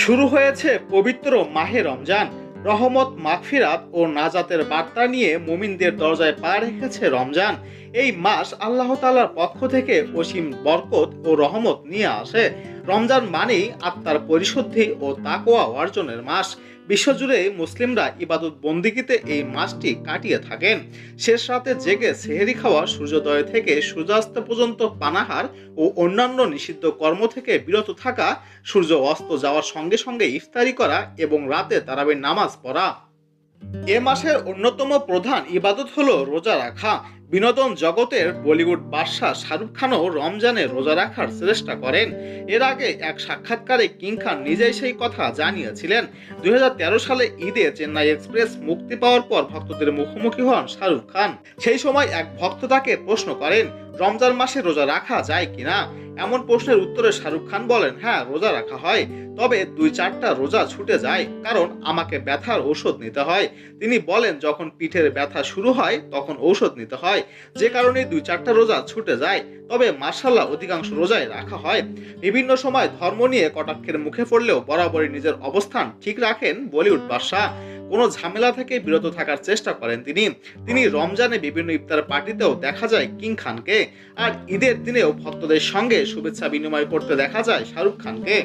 শুরু হয়েছে পবিত্র মাহে রমজান। রহমত, মাগফিরাত ও নাজাতের বার্তা নিয়ে মুমিনদের দরজায় পা রেখেছে রমজান। এই মাস আল্লাহ তাআলার পক্ষ থেকে অসীম বরকত ও রহমত নিয়ে আসে। রমজান মানেই আত্মার পরিশুদ্ধি ও তাকওয়া অর্জনের মাস। বিশ্বজুড়ে মুসলিমরা ইবাদত বন্দিগিতে এই মাসটি কাটিয়ে থাকেন। শেষ রাতে জেগে সেহেরি খাওয়া, সূর্যোদয় থেকে সূর্যাস্ত পর্যন্ত পানাহার ও অন্যান্য নিষিদ্ধ কর্ম থেকে বিরত থাকা, সূর্য অস্ত যাওয়ার সঙ্গে সঙ্গে ইফতারি করা এবং রাতে তারাবির নামাজ পড়া। এ মাসের অন্যতম প্রধান ইবাদত হলো রোজা রাখা। বিনোদন জগতের বলিউড বাদশাহ শাহরুখ খানও রমজানে রোজা রাখার চেষ্টা করেন। এর আগে এক সাক্ষাৎকারে কিং খান নিজেই সেই কথা জানিয়েছিলেন। 2013 সালে ঈদে চেন্নাই এক্সপ্রেস মুক্তি পাওয়ার পর ভক্তদের মুখোমুখি হন শাহরুখ খান। সেই সময় এক ভক্ত তাকে প্রশ্ন করেন, রমজান মাসে রোজা রাখা যায় কিনা। এমন প্রশ্নের উত্তরে শাহরুখ খান বলেন, হ্যাঁ, রোজা রাখা হয়, তবে 2-4টা রোজা ছুটে যায়, কারণ আমাকে ব্যথার ঔষধ নিতে হয়। তিনি বলেন, যখন পিঠের ব্যথা শুরু হয় তখন ঔষধ নিতে হয়, যে কারণে 2-4টা রোজা ছুটে যায়, তবে মাশাআল্লাহ অধিকাংশ রোজাই রাখা হয়। বিভিন্ন সময় ধর্ম নিয়ে কটাক্ষের মুখে পড়লেও বরাবরই নিজের অবস্থান ঠিক রাখেন বলিউড বাদশাহ। কোনো ঝামেলা থেকে বিরত থাকার চেষ্টা করেন তিনি রমজানে বিভিন্ন ইফতার পার্টিতেও দেখা যায় কিং খানকে। আর ঈদের দিনেও ভক্তদের সঙ্গে শুভেচ্ছা বিনিময় করতে দেখা যায় শাহরুখ খানকে।